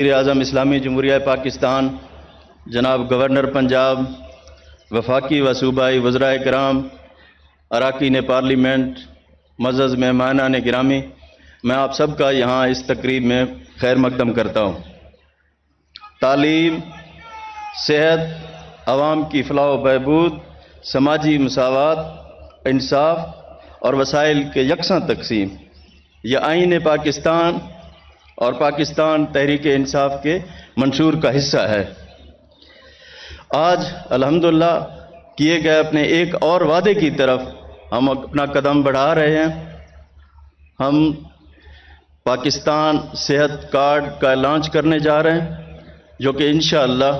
وزیر اعظم اسلامی جمہوریہ پاکستان، جناب گورنر پنجاب، وفاقی و صوبائی وزرائے کرام، اراکین پارلیمنٹ، معزز مہمانان گرامی، میں آپ سب کا یہاں اس تقریب میں خیر مقدم کرتا ہوں۔ تعلیم، صحت، عوام کی فلاح و بہبود، سماجی مساوات، انصاف اور وسائل کے یکساں تقسیم، یہ آئین پاکستان اور پاکستان تحریک انصاف کے منشور کا حصہ ہے۔ آج الحمدللہ کیے گئے اپنے ایک اور وعدے کی طرف ہم اپنا قدم بڑھا رہے ہیں۔ ہم پاکستان صحت کارڈ کا لانچ کرنے جا رہے ہیں، جو کہ انشاءاللہ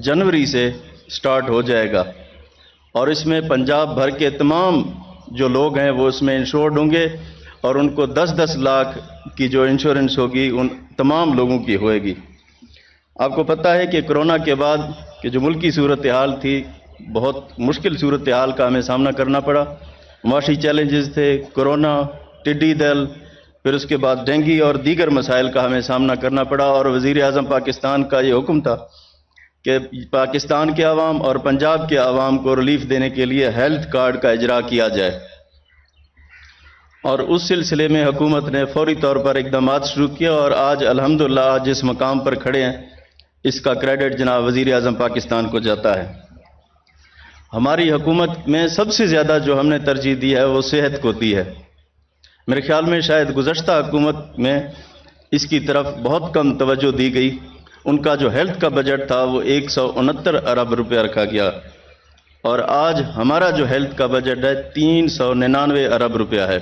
جنوری سے سٹارٹ ہو جائے گا، اور اس میں پنجاب بھر کے تمام جو لوگ ہیں وہ اس میں انشورڈ ہوں گے، اور ان کو 10-10 لاکھ کی جو انشورنس ہوگی ان تمام لوگوں کی ہوئے گی۔ آپ کو پتہ ہے کہ کرونا کے بعد کہ جو ملکی صورتحال تھی، بہت مشکل صورتحال کا ہمیں سامنا کرنا پڑا۔ معاشی چیلنجز تھے، کرونا، ٹڈی دل، پھر اس کے بعد ڈینگی اور دیگر مسائل کا ہمیں سامنا کرنا پڑا، اور وزیر اعظم پاکستان کا یہ حکم تھا کہ پاکستان کے عوام اور پنجاب کے عوام کو ریلیف دینے کے لیے ہیلتھ کارڈ کا اجرا کیا جائے، اور اس سلسلے میں حکومت نے فوری طور پر اقدامات شروع کیا، اور آج الحمدللہ جس مقام پر کھڑے ہیں اس کا کریڈٹ جناب وزیر اعظم پاکستان کو جاتا ہے۔ ہماری حکومت میں سب سے زیادہ جو ہم نے ترجیح دی ہے وہ صحت کو دی ہے۔ میرے خیال میں شاید گزشتہ حکومت میں اس کی طرف بہت کم توجہ دی گئی۔ ان کا جو ہیلتھ کا بجٹ تھا وہ 169 ارب روپے رکھا گیا، اور آج ہمارا جو ہیلتھ کا بجٹ ہے 399 ارب روپیہ ہے،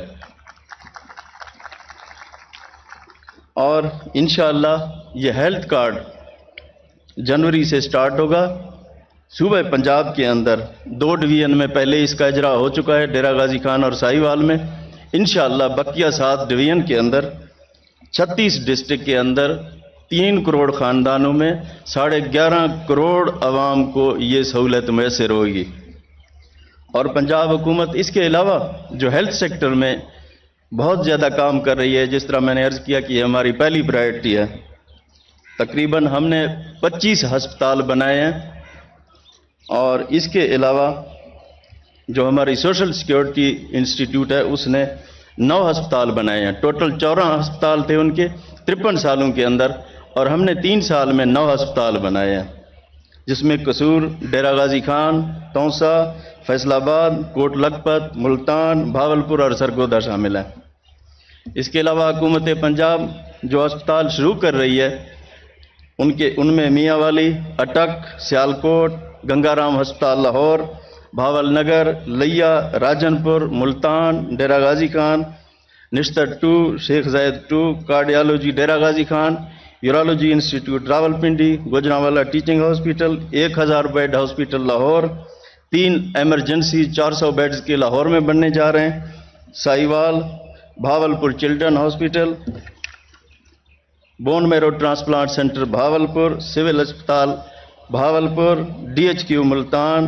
اور انشاءاللہ یہ ہیلتھ کارڈ جنوری سے سٹارٹ ہوگا۔ صوبہ پنجاب کے اندر 2 ڈویژن میں پہلے اس کا اجرا ہو چکا ہے، ڈیرہ غازی خان اور ساہیوال میں۔ انشاءاللہ بقیہ 7 ڈویژن کے اندر 36 ڈسٹرکٹ کے اندر 3 کروڑ خاندانوں میں 11.5 کروڑ عوام کو یہ سہولت میسر ہوگی۔ اور پنجاب حکومت اس کے علاوہ جو ہیلتھ سیکٹر میں بہت زیادہ کام کر رہی ہے، جس طرح میں نے عرض کیا کہ یہ ہماری پہلی پرائرٹی ہے۔ تقریباً ہم نے 25 ہسپتال بنائے ہیں، اور اس کے علاوہ جو ہماری سوشل سیکیورٹی انسٹیٹیوٹ ہے اس نے 9 ہسپتال بنائے ہیں۔ ٹوٹل 14 ہسپتال تھے ان کے 53 سالوں کے اندر، اور ہم نے 3 سال میں 9 ہسپتال بنائے ہیں، جس میں قصور، ڈیرہ غازی خان، تونسا، فیصل آباد، کوٹ لکھپت، ملتان، بھاولپور اور سرگودا شامل ہیں۔ اس کے علاوہ حکومت پنجاب جو ہسپتال شروع کر رہی ہے ان میں میاں والی، اٹک، سیالکوٹ، گنگا رام ہسپتال لاہور، بھاول نگر، لیا، راجن پور، ملتان، ڈیرہ غازی خان، نشتر 2، Sheikh Zayed 2، cardiology Dera Ghazi Khan, urology institute Rawalpindi, Gujranwala teaching hospital, 1000 bed hospital Lahore, 3 emergency 400 beds کے لاہور میں بننے جا رہے ہیں، Sahiwal, Bahawalpur children hospital, bone marrow transplant centre Bahawalpur, civil اسپتال بھاولپور، DHQ ملتان،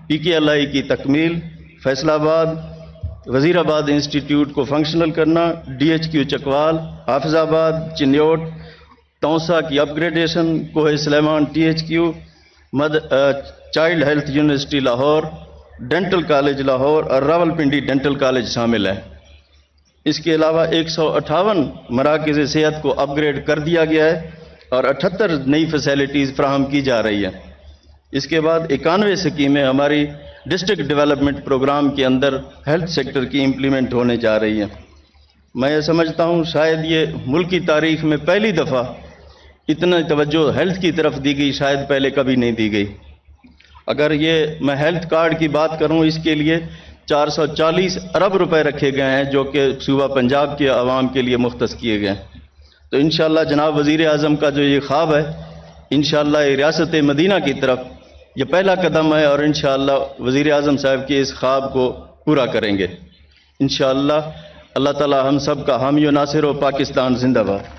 PKLI کی تکمیل، فیصل آباد، وزیر آباد انسٹیٹیوٹ کو فنکشنل کرنا، DHQ چکوال، حافظ آباد، چنیوٹ، تونسا کی اپ گریڈیشن، کوہ سلیمان THQ، child health university Lahore, dental college Lahore اور راولپنڈی ڈینٹل کالج شامل ہے۔ اس کے علاوہ 158 مراکز صحت کو اپ گریڈ کر دیا گیا ہے، اور 78 نئی فیسیلٹیز فراہم کی جا رہی ہیں۔ اس کے بعد 91 سکیمیں ہماری ڈسٹرکٹ ڈیولپمنٹ پروگرام کے اندر ہیلتھ سیکٹر کی امپلیمنٹ ہونے جا رہی ہیں۔ میں یہ سمجھتا ہوں شاید یہ ملکی تاریخ میں پہلی دفعہ اتنا توجہ ہیلتھ کی طرف دی گئی، شاید پہلے کبھی نہیں دی گئی۔ اگر یہ میں ہیلتھ کارڈ کی بات کروں، اس کے لیے 440 ارب روپے رکھے گئے ہیں، جو کہ صوبہ پنجاب کے عوام کے لیے مختص کیے گئے ہیں۔ تو انشاءاللہ جناب وزیر اعظم کا جو یہ خواب ہے، انشاءاللہ یہ ریاست مدینہ کی طرف یہ پہلا قدم ہے، اور انشاءاللہ وزیر اعظم صاحب کے اس خواب کو پورا کریں گے انشاءاللہ۔ اللہ تعالی ہم سب کا حامی و ناصر ہو۔ پاکستان زندہ باد۔